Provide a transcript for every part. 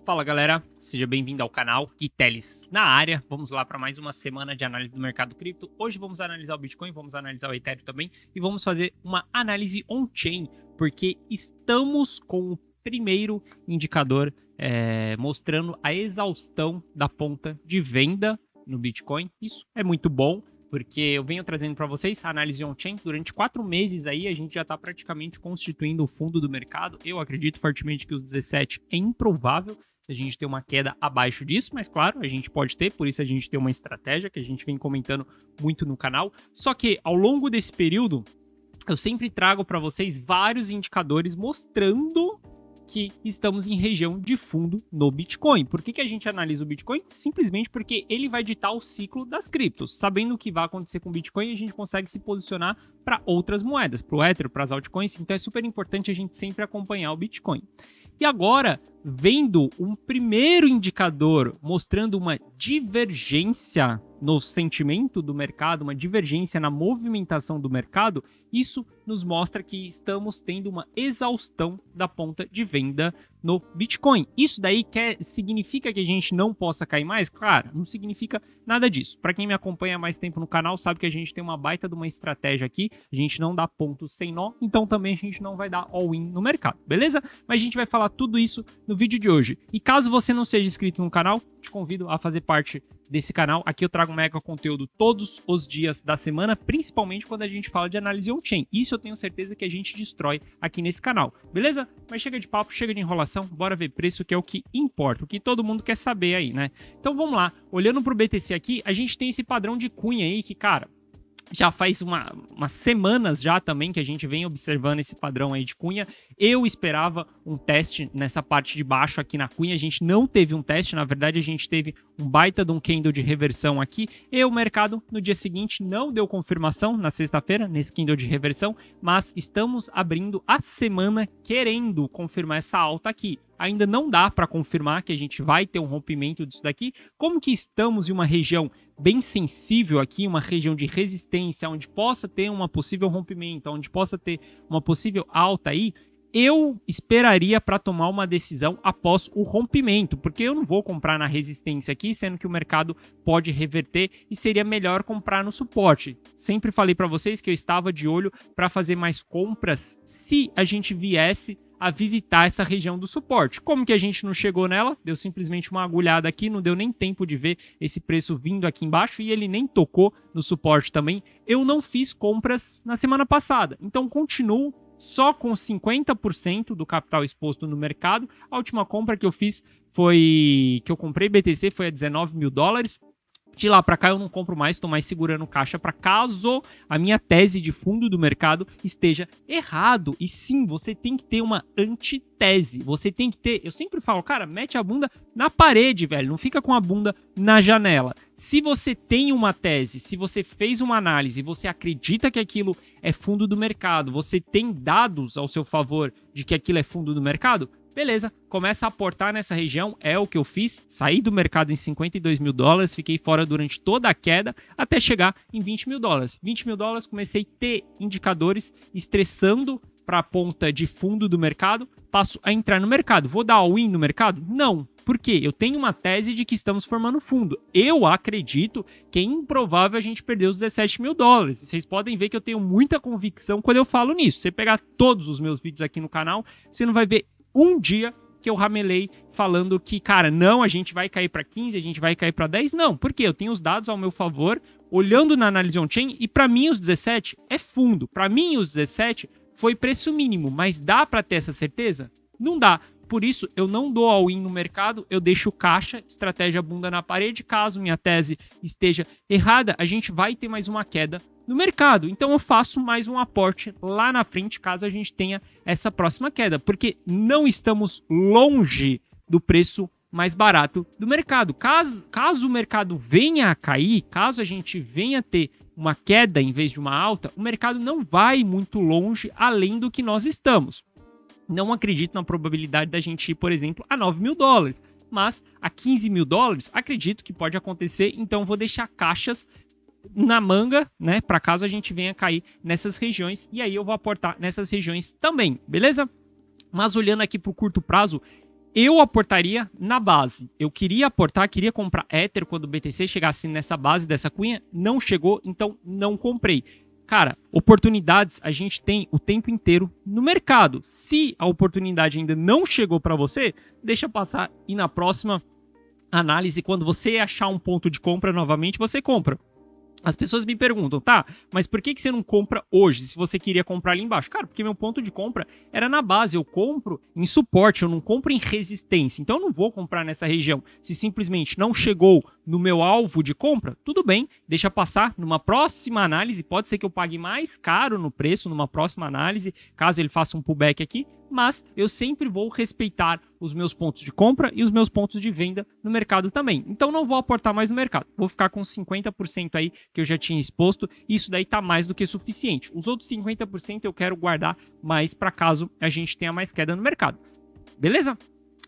Fala galera, seja bem-vindo ao canal Teles na área. Vamos lá para mais uma semana de análise do mercado cripto. Hoje vamos analisar o Bitcoin, vamos analisar o Ethereum também e vamos fazer uma análise on-chain, porque estamos com o primeiro indicador mostrando a exaustão da ponta de venda no Bitcoin. Isso é muito bom, porque eu venho trazendo para vocês a análise on-chain. Durante 4 meses aí, a gente já está praticamente constituindo o fundo do mercado. Eu acredito fortemente que os 17 é improvável a gente ter uma queda abaixo disso, mas claro, a gente pode ter, por isso a gente tem uma estratégia que a gente vem comentando muito no canal. Só que ao longo desse período, eu sempre trago para vocês vários indicadores mostrando que estamos em região de fundo no Bitcoin. Por que a gente analisa o Bitcoin? Simplesmente porque ele vai ditar o ciclo das criptos. Sabendo o que vai acontecer com o Bitcoin, a gente consegue se posicionar para outras moedas, para o Ether, para as altcoins. Então é super importante a gente sempre acompanhar o Bitcoin. E agora, vendo um primeiro indicador mostrando uma divergência no sentimento do mercado, uma divergência na movimentação do mercado, isso nos mostra que estamos tendo uma exaustão da ponta de venda no Bitcoin. Isso daí significa que a gente não possa cair mais? Claro, não significa nada disso. Para quem me acompanha há mais tempo no canal, sabe que a gente tem uma baita de uma estratégia aqui, a gente não dá pontos sem nó, então também a gente não vai dar all-in no mercado, beleza? Mas a gente vai falar tudo isso no vídeo de hoje. E caso você não seja inscrito no canal, te convido a fazer parte desse canal. Aqui eu trago mega conteúdo todos os dias da semana, principalmente quando a gente fala de análise on-chain. Isso eu tenho certeza que a gente destrói aqui nesse canal, beleza? Mas chega de papo, chega de enrolação, bora ver preço, que é o que importa, o que todo mundo quer saber aí, né? Então vamos lá, olhando pro BTC aqui, a gente tem esse padrão de cunha aí que, cara, já faz umas semanas já também que a gente vem observando esse padrão aí de cunha. Eu esperava um teste nessa parte de baixo aqui na cunha. A gente não teve um teste, na verdade a gente teve um baita de um candle de reversão aqui. E o mercado no dia seguinte não deu confirmação na sexta-feira, nesse candle de reversão. Mas estamos abrindo a semana querendo confirmar essa alta aqui. Ainda não dá para confirmar que a gente vai ter um rompimento disso daqui. Como que estamos em uma região bem sensível aqui, uma região de resistência, onde possa ter uma possível rompimento, onde possa ter uma possível alta aí, eu esperaria para tomar uma decisão após o rompimento, porque eu não vou comprar na resistência aqui, sendo que o mercado pode reverter e seria melhor comprar no suporte. Sempre falei para vocês que eu estava de olho para fazer mais compras se a gente viesse a visitar essa região do suporte. Como que a gente não chegou nela? Deu simplesmente uma agulhada aqui, não deu nem tempo de ver esse preço vindo aqui embaixo e ele nem tocou no suporte também. Eu não fiz compras na semana passada, então continuo só com 50% do capital exposto no mercado. A última compra que eu fiz que eu comprei BTC foi a $19 mil. De lá para cá eu não compro mais, estou mais segurando caixa para caso a minha tese de fundo do mercado esteja errado. E sim, você tem que ter uma antitese. Você tem que ter, eu sempre falo, cara, mete a bunda na parede, velho. Não fica com a bunda na janela. Se você tem uma tese, se você fez uma análise, você acredita que aquilo é fundo do mercado, você tem dados ao seu favor de que aquilo é fundo do mercado, beleza, começa a aportar nessa região, é o que eu fiz, saí do mercado em $52 mil, fiquei fora durante toda a queda, até chegar em $20 mil. $20 mil, comecei a ter indicadores estressando para a ponta de fundo do mercado, passo a entrar no mercado. Vou dar all-in no mercado? Não. Por quê? Eu tenho uma tese de que estamos formando fundo. Eu acredito que é improvável a gente perder os $17 mil. Vocês podem ver que eu tenho muita convicção quando eu falo nisso. Se você pegar todos os meus vídeos aqui no canal, você não vai ver um dia que eu ramelei falando que, cara, não, a gente vai cair para 15, a gente vai cair para 10. Não, porque eu tenho os dados ao meu favor, olhando na análise on-chain, e para mim os 17 é fundo. Para mim os 17 foi preço mínimo, mas dá para ter essa certeza? Não dá. Por isso, eu não dou all-in no mercado, eu deixo caixa, estratégia bunda na parede. Caso minha tese esteja errada, a gente vai ter mais uma queda no mercado. Então eu faço mais um aporte lá na frente, caso a gente tenha essa próxima queda, porque não estamos longe do preço mais barato do mercado. Caso o mercado venha a cair, caso a gente venha a ter uma queda em vez de uma alta, o mercado não vai muito longe além do que nós estamos. Não acredito na probabilidade da gente ir, por exemplo, a $9 mil, mas a $15 mil, acredito que pode acontecer, então vou deixar caixas na manga, né, para caso a gente venha cair nessas regiões, e aí eu vou aportar nessas regiões também, beleza? Mas olhando aqui para o curto prazo, eu aportaria na base. Eu queria aportar, queria comprar Ether quando o BTC chegasse nessa base dessa cunha, não chegou, então não comprei. Cara, oportunidades a gente tem o tempo inteiro no mercado. Se a oportunidade ainda não chegou para você, deixa passar e na próxima análise, quando você achar um ponto de compra novamente, você compra. As pessoas me perguntam, tá, mas por que você não compra hoje, se você queria comprar ali embaixo? Cara, porque meu ponto de compra era na base, eu compro em suporte, eu não compro em resistência, então eu não vou comprar nessa região. Se simplesmente não chegou no meu alvo de compra, tudo bem, deixa passar numa próxima análise, pode ser que eu pague mais caro no preço numa próxima análise, caso ele faça um pullback aqui, mas eu sempre vou respeitar os meus pontos de compra e os meus pontos de venda no mercado também. Então não vou aportar mais no mercado, vou ficar com 50% aí que eu já tinha exposto, e isso daí tá mais do que suficiente. Os outros 50% eu quero guardar mais para caso a gente tenha mais queda no mercado. Beleza?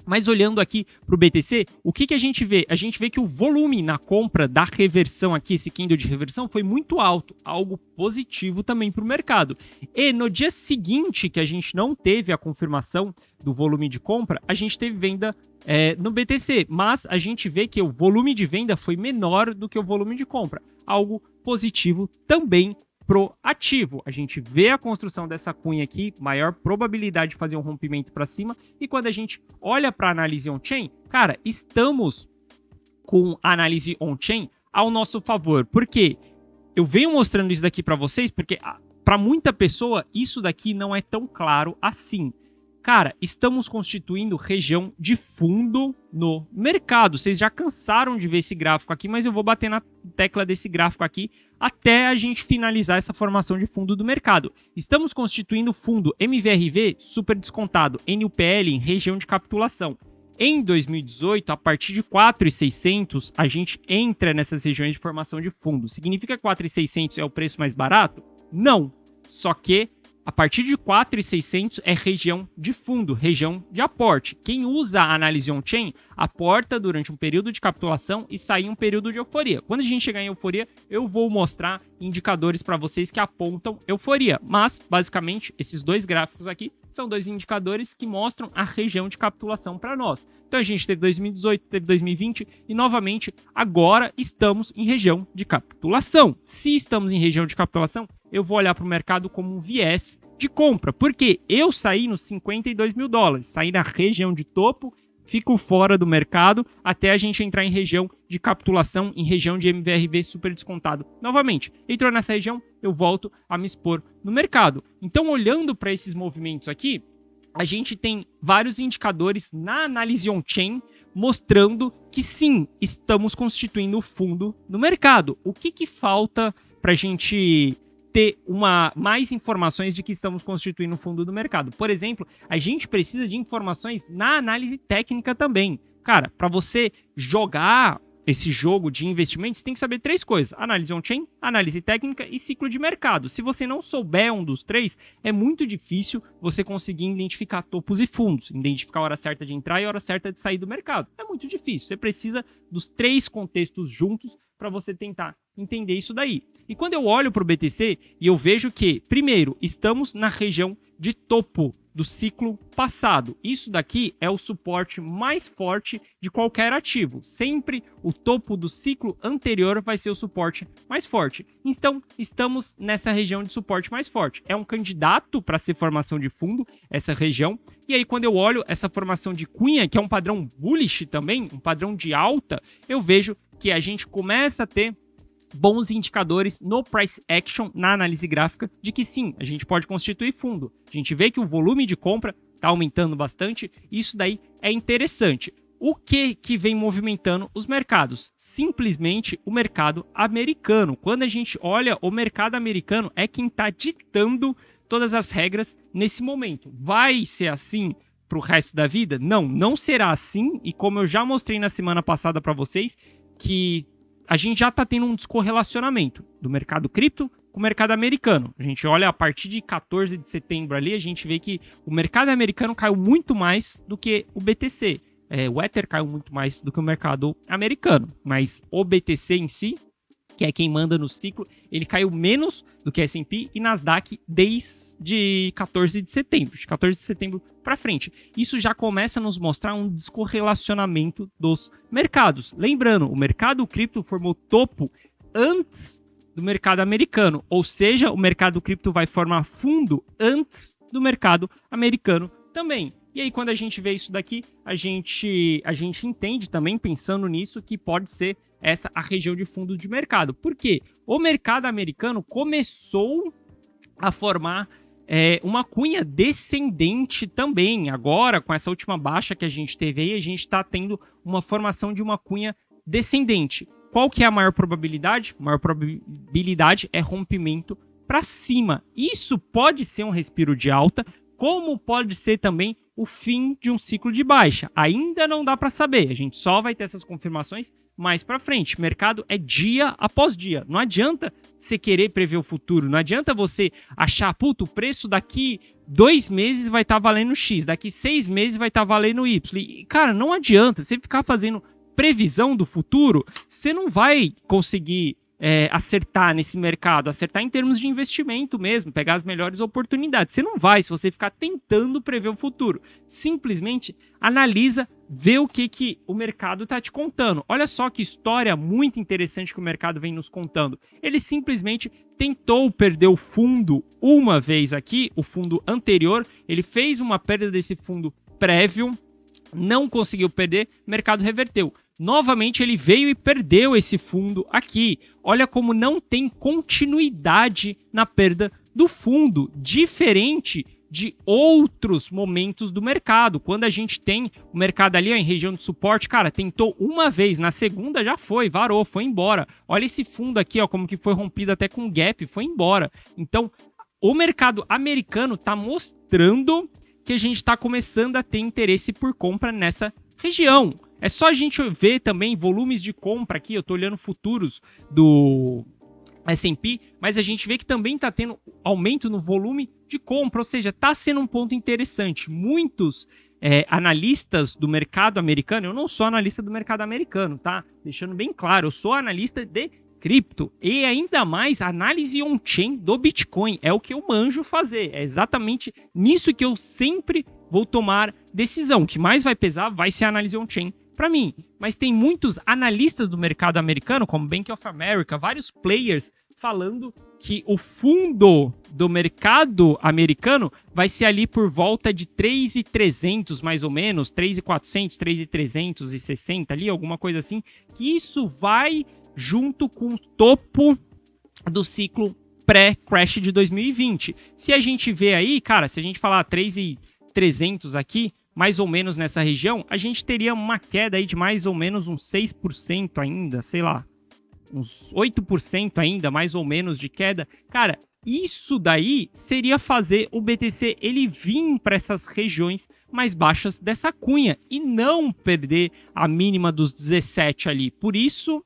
Mas olhando aqui para o BTC, o que a gente vê? A gente vê que o volume na compra da reversão aqui, esse candle de reversão, foi muito alto, algo positivo também para o mercado. E no dia seguinte que a gente não teve a confirmação do volume de compra, a gente teve venda no BTC, mas a gente vê que o volume de venda foi menor do que o volume de compra, algo positivo também pro ativo. A gente vê a construção dessa cunha aqui, maior probabilidade de fazer um rompimento para cima, e quando a gente olha para a análise on-chain, cara, estamos com a análise on-chain ao nosso favor. Por quê? Eu venho mostrando isso daqui para vocês, porque para muita pessoa isso daqui não é tão claro assim. Cara, estamos constituindo região de fundo no mercado. Vocês já cansaram de ver esse gráfico aqui, mas eu vou bater na tecla desse gráfico aqui até a gente finalizar essa formação de fundo do mercado. Estamos constituindo fundo MVRV super descontado, NUPL em região de capitulação. Em 2018, a partir de 4.600, a gente entra nessas regiões de formação de fundo. Significa que 4.600 é o preço mais barato? Não. Só que a partir de 4.600 é região de fundo, região de aporte. Quem usa a análise on-chain aporta durante um período de capitulação e sai em um período de euforia. Quando a gente chegar em euforia, eu vou mostrar indicadores para vocês que apontam euforia. Mas, basicamente, esses dois gráficos aqui são dois indicadores que mostram a região de capitulação para nós. Então a gente teve 2018, teve 2020 e, novamente, agora estamos em região de capitulação. Se estamos em região de capitulação, eu vou olhar para o mercado como um viés de compra, porque eu saí nos 52 mil dólares, saí na região de topo, fico fora do mercado até a gente entrar em região de capitulação, em região de MVRV super descontado. Novamente, entrou nessa região, eu volto a me expor no mercado. Então, olhando para esses movimentos aqui, a gente tem vários indicadores na análise on-chain mostrando que sim, estamos constituindo fundo no mercado. O que falta para a gente ter mais informações de que estamos constituindo fundo do mercado? Por exemplo, a gente precisa de informações na análise técnica também. Cara, para você jogar esse jogo de investimentos, você tem que saber três coisas: análise on-chain, análise técnica e ciclo de mercado. Se você não souber um dos três, é muito difícil você conseguir identificar topos e fundos, identificar a hora certa de entrar e a hora certa de sair do mercado. É muito difícil. Você precisa dos três contextos juntos para você tentar entender isso daí. E quando eu olho para o BTC e eu vejo que, primeiro, estamos na região de topo do ciclo passado. Isso daqui é o suporte mais forte de qualquer ativo. Sempre o topo do ciclo anterior vai ser o suporte mais forte. Então, estamos nessa região de suporte mais forte. É um candidato para ser formação de fundo, essa região. E aí, quando eu olho essa formação de cunha, que é um padrão bullish também, um padrão de alta, eu vejo que a gente começa a ter bons indicadores no price action, na análise gráfica, de que sim, a gente pode constituir fundo. A gente vê que o volume de compra está aumentando bastante, isso daí é interessante. O que vem movimentando os mercados? Simplesmente o mercado americano. Quando a gente olha, o mercado americano é quem está ditando todas as regras nesse momento. Vai ser assim para o resto da vida? Não, não será assim, e como eu já mostrei na semana passada para vocês, que a gente já está tendo um descorrelacionamento do mercado cripto com o mercado americano. A gente olha a partir de 14 de setembro ali, a gente vê que o mercado americano caiu muito mais do que o BTC. O Ether caiu muito mais do que o mercado americano. Mas o BTC em si, que é quem manda no ciclo, ele caiu menos do que S&P e Nasdaq desde 14 de setembro. De 14 de setembro para frente. Isso já começa a nos mostrar um descorrelacionamento dos mercados. Lembrando, o mercado cripto formou topo antes do mercado americano. Ou seja, o mercado cripto vai formar fundo antes do mercado americano também. E aí, quando a gente vê isso daqui, a gente entende também, pensando nisso, que pode ser essa a região de fundo de mercado. Por quê? O mercado americano começou a formar uma cunha descendente também. Agora, com essa última baixa que a gente teve aí, a gente está tendo uma formação de uma cunha descendente. Qual que é a maior probabilidade? A maior probabilidade é rompimento para cima. Isso pode ser um respiro de alta, como pode ser também o fim de um ciclo de baixa. Ainda não dá para saber, a gente só vai ter essas confirmações mais para frente. O mercado é dia após dia. Não adianta você querer prever o futuro, não adianta você achar, puto, o preço daqui 2 meses vai estar valendo X, daqui 6 meses vai estar valendo Y. E, cara, não adianta você ficar fazendo previsão do futuro, você não vai conseguir acertar nesse mercado, acertar em termos de investimento mesmo, pegar as melhores oportunidades. Você não vai se você ficar tentando prever o futuro. Simplesmente analisa, vê o que o mercado está te contando. Olha só que história muito interessante que o mercado vem nos contando. Ele simplesmente tentou perder o fundo uma vez aqui, o fundo anterior, ele fez uma perda desse fundo prévio, não conseguiu perder, o mercado reverteu. Novamente ele veio e perdeu esse fundo aqui. Olha como não tem continuidade na perda do fundo, diferente de outros momentos do mercado. Quando a gente tem o mercado ali em região de suporte, cara, tentou uma vez, na segunda já foi, varou, foi embora. Olha esse fundo aqui, ó, como que foi rompido até com gap, foi embora. Então, o mercado americano está mostrando que a gente está começando a ter interesse por compra nessa região. É só a gente ver também volumes de compra aqui, eu estou olhando futuros do S&P, mas a gente vê que também está tendo aumento no volume de compra, ou seja, está sendo um ponto interessante. Muitos analistas do mercado americano, eu não sou analista do mercado americano, tá? Deixando bem claro, eu sou analista de cripto e ainda mais análise on-chain do Bitcoin, é o que eu manjo fazer, é exatamente nisso que eu sempre vou tomar decisão. O que mais vai pesar vai ser a análise on-chain para mim, mas tem muitos analistas do mercado americano, como Bank of America, vários players falando que o fundo do mercado americano vai ser ali por volta de 3.300 mais ou menos, 3.400, 3.360 ali, alguma coisa assim, que isso vai junto com o topo do ciclo pré-crash de 2020. Se a gente vê aí, cara, se a gente falar 3.300 aqui, mais ou menos nessa região, a gente teria uma queda aí de mais ou menos uns 6% ainda, sei lá, uns 8% ainda, mais ou menos, de queda. Cara, isso daí seria fazer o BTC ele vir para essas regiões mais baixas dessa cunha e não perder a mínima dos 17 ali. Por isso,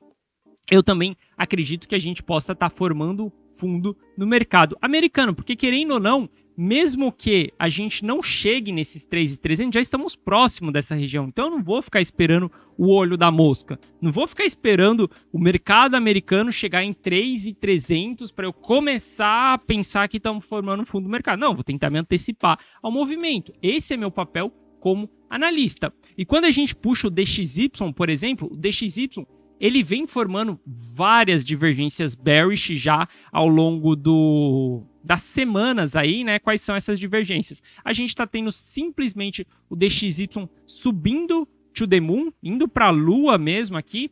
eu também acredito que a gente possa estar formando fundo no mercado americano, porque querendo ou não, mesmo que a gente não chegue nesses 3.300, já estamos próximo dessa região. Então eu não vou ficar esperando o olho da mosca. Não vou ficar esperando o mercado americano chegar em 3.300 para eu começar a pensar que estamos formando um fundo do mercado. Não, vou tentar me antecipar ao movimento. Esse é meu papel como analista. E quando a gente puxa o DXY, por exemplo, o DXY ele vem formando várias divergências bearish já ao longo das semanas aí, né? Quais são essas divergências? A gente está tendo simplesmente o DXY subindo to the moon, indo para a lua mesmo aqui,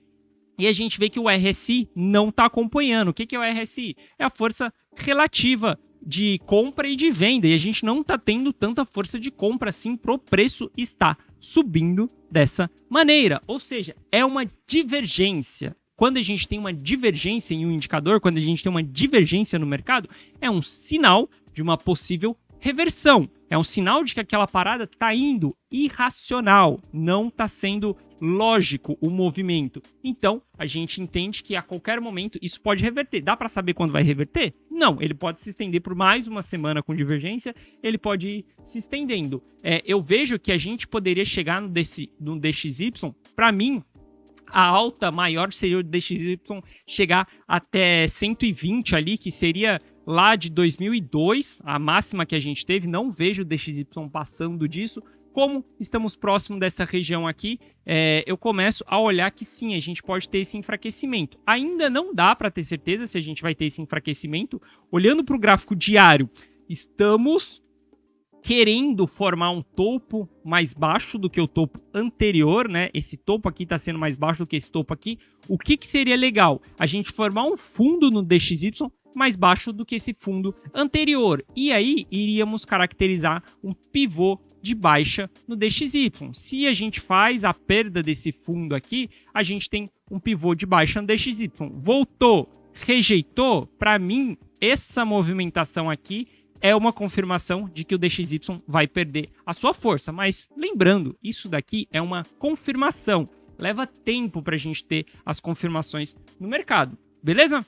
e a gente vê que o RSI não está acompanhando. O que é o RSI? É a força relativa de compra e de venda, e a gente não está tendo tanta força de compra assim pro preço estar subindo dessa maneira. Ou seja, é uma divergência. Quando a gente tem uma divergência em um indicador, quando a gente tem uma divergência no mercado, é um sinal de uma possível reversão. É um sinal de que aquela parada está indo irracional, não está sendo lógico o movimento. Então, a gente entende que a qualquer momento isso pode reverter. Dá para saber quando vai reverter? Não, ele pode se estender por mais uma semana com divergência, ele pode ir se estendendo. Eu vejo que a gente poderia chegar no DXY, para mim, A alta maior seria o DXY chegar até 120 ali, que seria lá de 2002, a máxima que a gente teve. Não vejo o DXY passando disso. Como estamos próximo dessa região aqui, eu começo a olhar que sim, a gente pode ter esse enfraquecimento. Ainda não dá para ter certeza se a gente vai ter esse enfraquecimento. Olhando para o gráfico diário, estamos querendo formar um topo mais baixo do que o topo anterior, né? Esse topo aqui está sendo mais baixo do que esse topo aqui. O que seria legal? A gente formar um fundo no DXY mais baixo do que esse fundo anterior. E aí, iríamos caracterizar um pivô de baixa no DXY. Se a gente faz a perda desse fundo aqui, a gente tem um pivô de baixa no DXY. Voltou, rejeitou, para mim, essa movimentação aqui é uma confirmação de que o DXY vai perder a sua força. Mas lembrando, isso daqui é uma confirmação. Leva tempo para a gente ter as confirmações no mercado, beleza?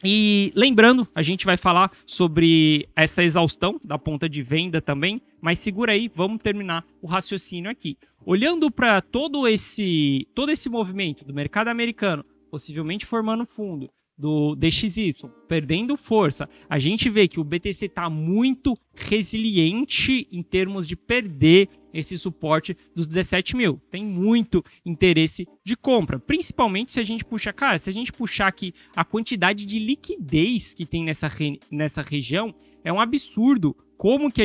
E lembrando, a gente vai falar sobre essa exaustão da ponta de venda também, mas segura aí, vamos terminar o raciocínio aqui. Olhando para todo esse movimento do mercado americano, possivelmente formando fundo, do DXY, perdendo força, a gente vê que o BTC está muito resiliente em termos de perder esse suporte dos 17 mil. Tem muito interesse de compra, principalmente se a gente puxar, cara, se a gente puxar aqui a quantidade de liquidez que tem nessa região, é um absurdo como que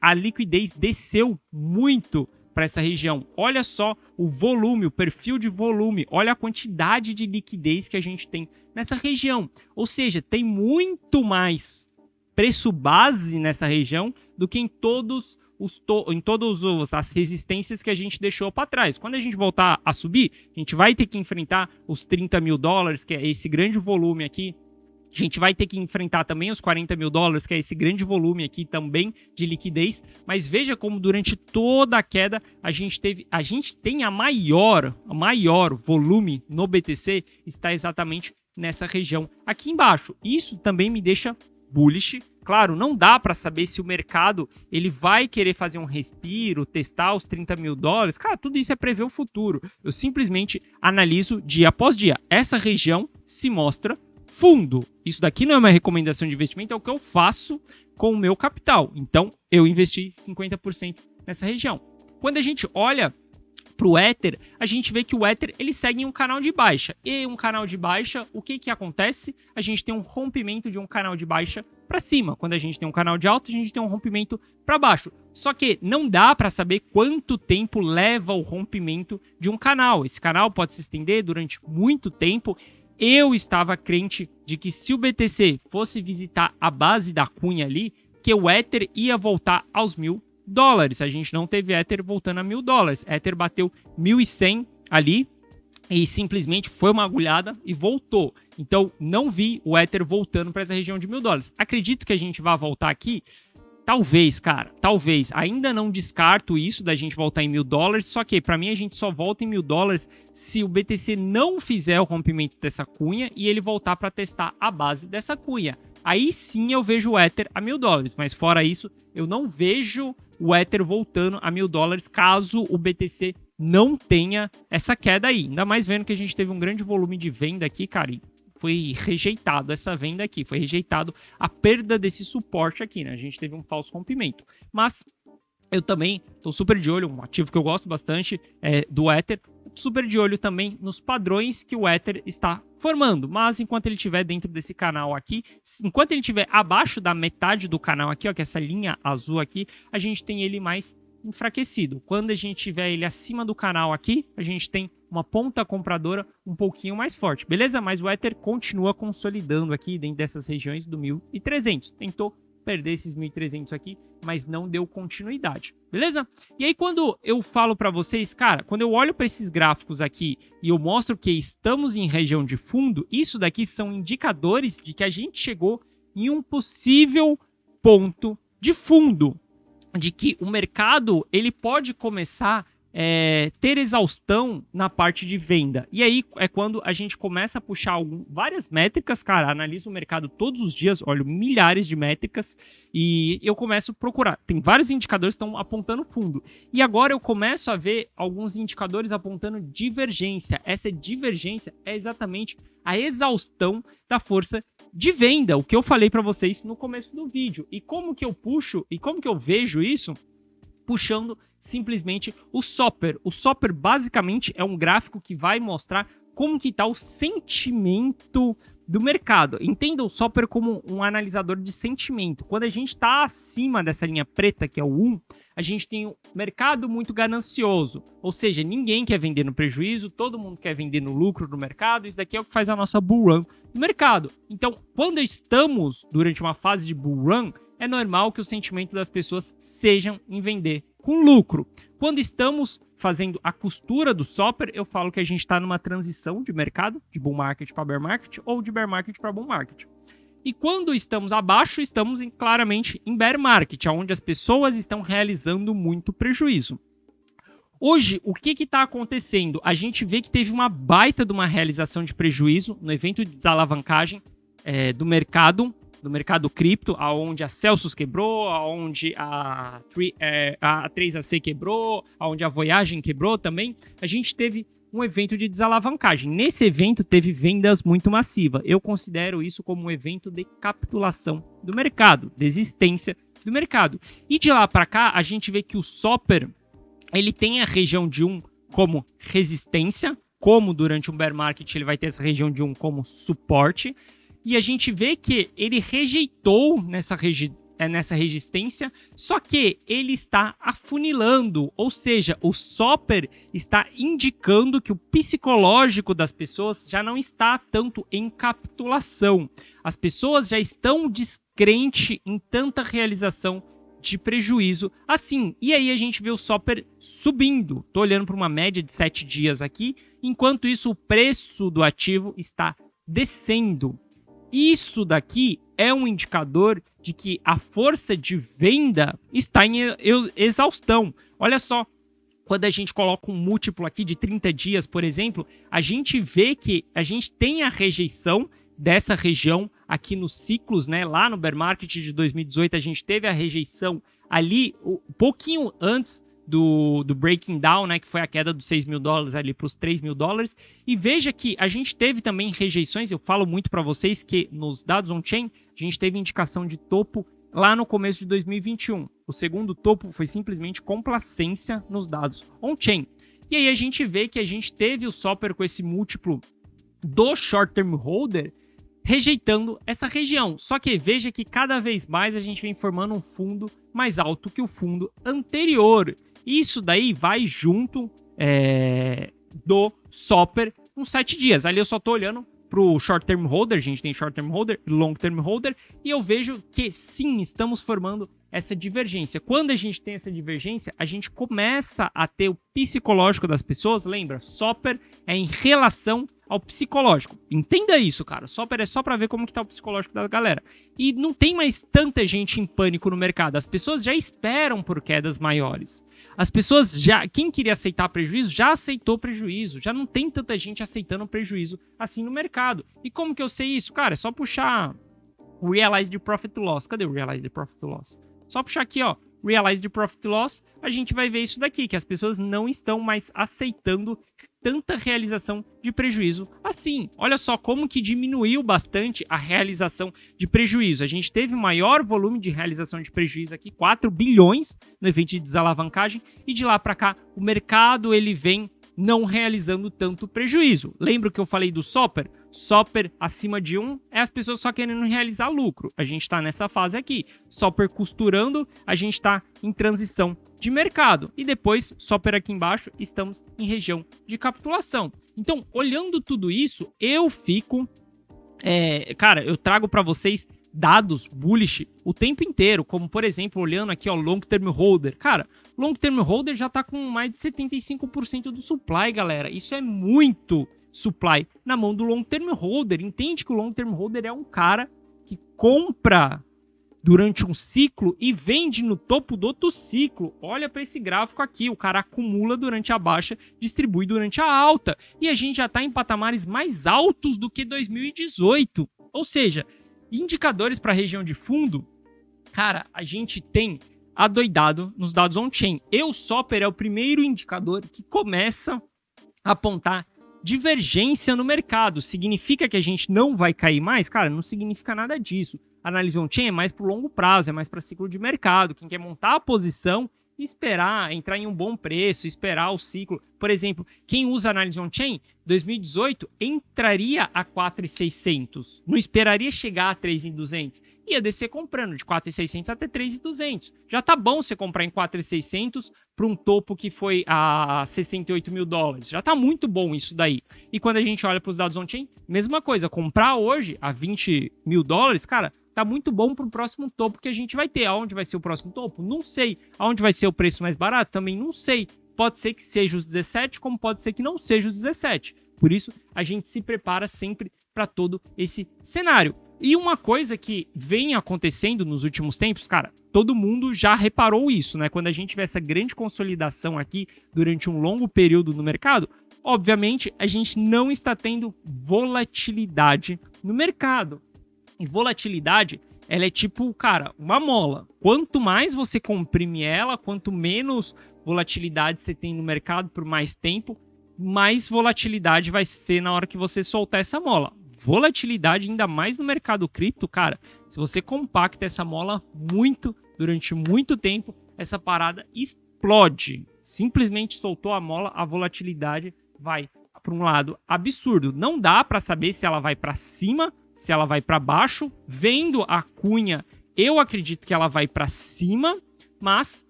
a liquidez desceu muito para essa região. Olha só o volume, o perfil de volume, olha a quantidade de liquidez que a gente tem nessa região. Ou seja, tem muito mais preço base nessa região do que em todas as resistências que a gente deixou para trás. Quando a gente voltar a subir, a gente vai ter que enfrentar os 30 mil dólares, que é esse grande volume aqui. A gente vai ter que enfrentar também os 40 mil dólares, que é esse grande volume aqui também de liquidez. Mas veja como durante toda a queda a gente tem a maior volume no BTC está exatamente nessa região aqui embaixo. Isso também me deixa bullish. Claro, não dá para saber se o mercado ele vai querer fazer um respiro, testar os 30 mil dólares. Cara, tudo isso é prever o futuro. Eu simplesmente analiso dia após dia. Essa região se mostra fundo. Isso daqui não é uma recomendação de investimento, é o que eu faço com o meu capital. Então, eu investi 50% nessa região. Quando a gente olha para o Ether, a gente vê que o Ether ele segue em um canal de baixa. E um canal de baixa, o que acontece? A gente tem um rompimento de um canal de baixa para cima. Quando a gente tem um canal de alta, a gente tem um rompimento para baixo. Só que não dá para saber quanto tempo leva o rompimento de um canal. Esse canal pode se estender durante muito tempo. Eu estava crente de que se o BTC fosse visitar a base da cunha ali, que o Ether ia voltar aos 1.000 dólares. A gente não teve Ether voltando a 1.000 dólares. Ether bateu 1.100 ali e simplesmente foi uma agulhada e voltou. Então, não vi o Ether voltando para essa região de 1.000 dólares. Acredito que a gente vai voltar aqui. Talvez, cara, talvez. Ainda não descarto isso da gente voltar em 1.000 dólares, só que para mim a gente só volta em 1.000 dólares se o BTC não fizer o rompimento dessa cunha e ele voltar para testar a base dessa cunha. Aí sim eu vejo o Ether a 1.000 dólares, mas fora isso, eu não vejo o Ether voltando a 1.000 dólares caso o BTC não tenha essa queda aí. Ainda mais vendo que a gente teve um grande volume de venda aqui, cara, e foi rejeitado essa venda aqui, foi rejeitado a perda desse suporte aqui, né? A gente teve um falso rompimento. Mas eu também estou super de olho, um ativo que eu gosto bastante do Ether, super de olho também nos padrões que o Ether está formando. Mas enquanto ele estiver dentro desse canal aqui, enquanto ele estiver abaixo da metade do canal aqui, ó, que é essa linha azul aqui, a gente tem ele mais enfraquecido. Quando a gente tiver ele acima do canal aqui, a gente tem uma ponta compradora um pouquinho mais forte, beleza? Mas o Ether continua consolidando aqui dentro dessas regiões do 1.300. Tentou perder esses 1.300 aqui, mas não deu continuidade, beleza? E aí quando eu falo para vocês, cara, quando eu olho para esses gráficos aqui e eu mostro que estamos em região de fundo, isso daqui são indicadores de que a gente chegou em um possível ponto de fundo, de que o mercado ele pode começar ter exaustão na parte de venda. E aí é quando a gente começa a puxar várias métricas, cara, analiso o mercado todos os dias, olho milhares de métricas e eu começo a procurar. Tem vários indicadores que estão apontando fundo. E agora eu começo a ver alguns indicadores apontando divergência. Essa divergência é exatamente a exaustão da força de venda, o que eu falei para vocês no começo do vídeo. E como que eu puxo, e como que eu vejo isso? Puxando simplesmente o Soper. O Soper basicamente é um gráfico que vai mostrar como que está o sentimento do mercado. Entenda o Soper como um analisador de sentimento. Quando a gente está acima dessa linha preta, que é o 1, a gente tem o mercado muito ganancioso. Ou seja, ninguém quer vender no prejuízo, todo mundo quer vender no lucro do mercado. Isso daqui é o que faz a nossa bull run no mercado. Então, quando estamos durante uma fase de bull run, é normal que o sentimento das pessoas sejam em vender com lucro. Quando estamos fazendo a costura do Soper, eu falo que a gente está numa transição de mercado, de bull market para bear market, ou de bear market para bull market. E quando estamos abaixo, estamos claramente em bear market, onde as pessoas estão realizando muito prejuízo. Hoje, o que está acontecendo? A gente vê que teve uma baita de uma realização de prejuízo no evento de desalavancagem do mercado cripto, aonde a Celsius quebrou, aonde a 3AC quebrou, aonde a Voyagem quebrou também. A gente teve um evento de desalavancagem. Nesse evento teve vendas muito massivas. Eu considero isso como um evento de capitulação do mercado, desistência do mercado. E de lá para cá, a gente vê que o Soper, ele tem a região de 1 como resistência, como durante um bear market ele vai ter essa região de 1 como suporte. E a gente vê que ele rejeitou nessa resistência, só que ele está afunilando, ou seja, o Soper está indicando que o psicológico das pessoas já não está tanto em capitulação. As pessoas já estão descrentes em tanta realização de prejuízo assim. E aí a gente vê o Soper subindo. Estou olhando para uma média de 7 dias aqui, enquanto isso o preço do ativo está descendo. Isso daqui é um indicador de que a força de venda está em exaustão. Olha só, quando a gente coloca um múltiplo aqui de 30 dias, por exemplo, a gente vê que a gente tem a rejeição dessa região aqui nos ciclos, né? Lá no bear market de 2018 a gente teve a rejeição ali um pouquinho antes do breaking down, né, que foi a queda dos $6.000 ali para os $3.000. E veja que a gente teve também rejeições. Eu falo muito para vocês que nos dados on-chain a gente teve indicação de topo lá no começo de 2021. O segundo topo foi simplesmente complacência nos dados on-chain. E aí a gente vê que a gente teve o Soper com esse múltiplo do short-term holder rejeitando essa região. Só que veja que cada vez mais a gente vem formando um fundo mais alto que o fundo anterior. Isso daí vai junto do Soper uns 7 dias. Ali eu só estou olhando para o short term holder, a gente tem short term holder e long term holder, e eu vejo que sim, estamos formando essa divergência. Quando a gente tem essa divergência, a gente começa a ter o psicológico das pessoas. Lembra, Soper é em relação ao psicológico. Entenda isso, cara. Soper é só para ver como que tá o psicológico da galera. E não tem mais tanta gente em pânico no mercado. As pessoas já esperam por quedas maiores. As pessoas já... Quem queria aceitar prejuízo, já aceitou prejuízo. Já não tem tanta gente aceitando prejuízo assim no mercado. E como que eu sei isso? Cara, é só puxar o Realized Profit Loss. Cadê o Realized Profit Loss? Só puxar aqui, ó, Realized Profit Loss, a gente vai ver isso daqui, que as pessoas não estão mais aceitando tanta realização de prejuízo assim. Olha só como que diminuiu bastante a realização de prejuízo. A gente teve maior volume de realização de prejuízo aqui, 4 bilhões no evento de desalavancagem, e de lá para cá o mercado ele vem não realizando tanto prejuízo. Lembra que eu falei do Soper? Soper acima de 1 é as pessoas só querendo realizar lucro. A gente está nessa fase aqui. Soper costurando, a gente está em transição de mercado. E depois, Soper aqui embaixo, estamos em região de capitulação. Então, olhando tudo isso, eu fico... cara, eu trago para vocês dados bullish o tempo inteiro, como por exemplo, olhando aqui, ó, long term holder. Cara, long term holder já tá com mais de 75% do supply, galera. Isso é muito supply na mão do long term holder. Entende que o long term holder é um cara que compra durante um ciclo e vende no topo do outro ciclo. Olha para esse gráfico aqui, o cara acumula durante a baixa, distribui durante a alta. E a gente já está em patamares mais altos do que 2018. Ou seja, indicadores para a região de fundo, cara, a gente tem adoidado nos dados on-chain. EUSOPER é o primeiro indicador que começa a apontar divergência no mercado. Significa que a gente não vai cair mais? Cara, não significa nada disso. Análise on-chain é mais para o longo prazo, é mais para ciclo de mercado. Quem quer montar a posição e esperar, entrar em um bom preço, esperar o ciclo. Por exemplo, quem usa análise on-chain, 2018 entraria a 4.600. Não esperaria chegar a 3.200. Ia descer comprando de 4.600 até 3.200. Já tá bom você comprar em 4.600 para um topo que foi a 68 mil dólares. Já tá muito bom isso daí. E quando a gente olha para os dados on-chain, mesma coisa. Comprar hoje a 20 mil dólares, cara, tá muito bom para o próximo topo que a gente vai ter. Aonde vai ser o próximo topo? Não sei. Aonde vai ser o preço mais barato? Também não sei. Pode ser que seja os 17, como pode ser que não seja os 17. Por isso, a gente se prepara sempre para todo esse cenário. E uma coisa que vem acontecendo nos últimos tempos, cara, todo mundo já reparou isso, né? Quando a gente vê essa grande consolidação aqui durante um longo período no mercado, obviamente a gente não está tendo volatilidade no mercado. E volatilidade, ela é tipo, cara, uma mola. Quanto mais você comprime ela, quanto menos volatilidade você tem no mercado por mais tempo, mais volatilidade vai ser na hora que você soltar essa mola. Volatilidade, ainda mais no mercado cripto, cara, se você compacta essa mola muito, durante muito tempo, essa parada explode. Simplesmente soltou a mola, a volatilidade vai para um lado absurdo. Não dá para saber se ela vai para cima, se ela vai para baixo. Vendo a cunha, eu acredito que ela vai para cima, mas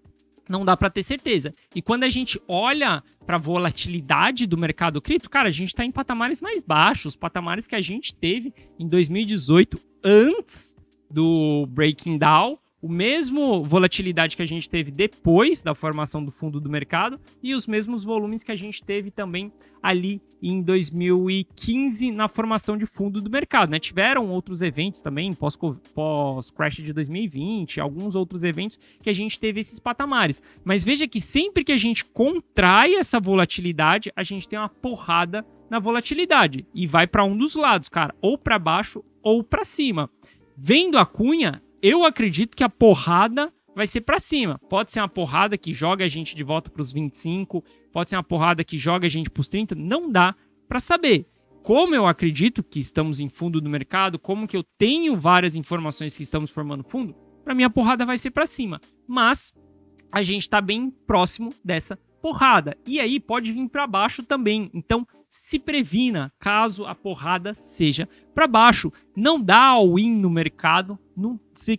não dá para ter certeza. E quando a gente olha para a volatilidade do mercado cripto, cara, a gente está em patamares mais baixos, patamares que a gente teve em 2018, antes do breaking down, o mesmo volatilidade que a gente teve depois da formação do fundo do mercado e os mesmos volumes que a gente teve também ali em 2015 na formação de fundo do mercado, né? Tiveram outros eventos também, pós-crash de 2020, alguns outros eventos que a gente teve esses patamares. Mas veja que sempre que a gente contrai essa volatilidade, a gente tem uma porrada na volatilidade e vai para um dos lados, cara, ou para baixo ou para cima. Vendo a cunha, eu acredito que a porrada vai ser para cima. Pode ser uma porrada que joga a gente de volta para os 25, pode ser uma porrada que joga a gente para os 30, não dá para saber. Como eu acredito que estamos em fundo do mercado, como que eu tenho várias informações que estamos formando fundo, para mim a porrada vai ser para cima. Mas a gente está bem próximo dessa porrada. E aí pode vir para baixo também. Então se previna caso a porrada seja para baixo. Não dá all-in no mercado.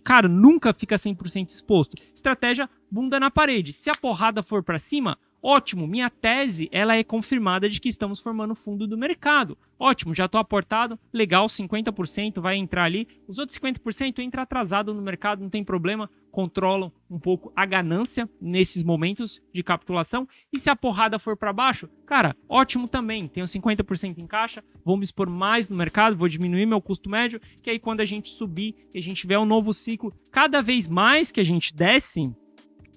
Cara, nunca fica 100% exposto. Estratégia bunda na parede. Se a porrada for para cima, ótimo. Minha tese ela é confirmada de que estamos formando fundo do mercado. Ótimo, já estou aportado. Legal, 50% vai entrar ali. Os outros 50% entra atrasado no mercado, não tem problema. Controlam um pouco a ganância nesses momentos de capitulação. E se a porrada for para baixo, cara, ótimo também. Tenho 50% em caixa, vou me expor mais no mercado, vou diminuir meu custo médio, que aí quando a gente subir e a gente tiver um novo ciclo, cada vez mais que a gente desce,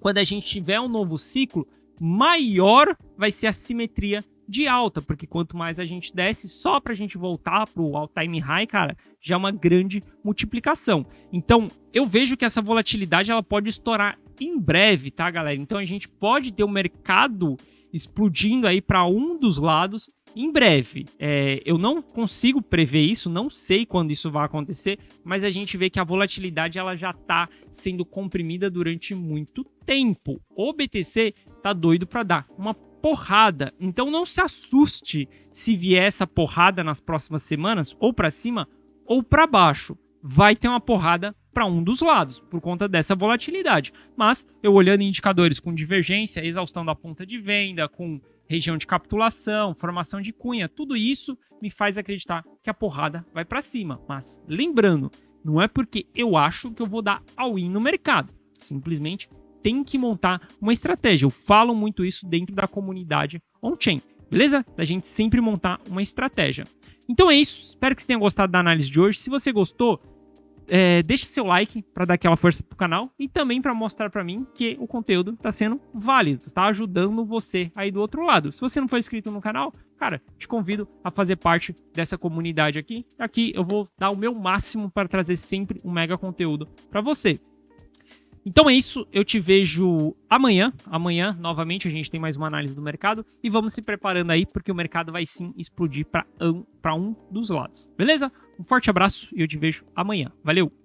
quando a gente tiver um novo ciclo, maior vai ser a simetria de alta, porque quanto mais a gente desce, só para a gente voltar para o all-time high, cara, já é uma grande multiplicação. Então, eu vejo que essa volatilidade ela pode estourar em breve, tá, galera? Então, a gente pode ter o mercado explodindo aí para um dos lados em breve. Eu não consigo prever isso, não sei quando isso vai acontecer, mas a gente vê que a volatilidade ela já está sendo comprimida durante muito tempo. O BTC tá doido para dar uma porrada, então não se assuste se vier essa porrada nas próximas semanas, ou para cima ou para baixo. Vai ter uma porrada para um dos lados, por conta dessa volatilidade. Mas eu olhando indicadores com divergência, exaustão da ponta de venda, com região de capitulação, formação de cunha, tudo isso me faz acreditar que a porrada vai para cima. Mas lembrando, não é porque eu acho que eu vou dar all-in no mercado. Simplesmente tem que montar uma estratégia. Eu falo muito isso dentro da comunidade on-chain, beleza? Da gente sempre montar uma estratégia. Então é isso. Espero que você tenha gostado da análise de hoje. Se você gostou, deixa seu like para dar aquela força pro canal e também para mostrar para mim que o conteúdo tá sendo válido, tá ajudando você aí do outro lado. Se você não for inscrito no canal, cara, te convido a fazer parte dessa comunidade aqui. Aqui eu vou dar o meu máximo para trazer sempre um mega conteúdo para você. Então é isso, eu te vejo amanhã. Amanhã, novamente, a gente tem mais uma análise do mercado e vamos se preparando aí, porque o mercado vai sim explodir para um dos lados. Beleza? Um forte abraço e eu te vejo amanhã. Valeu!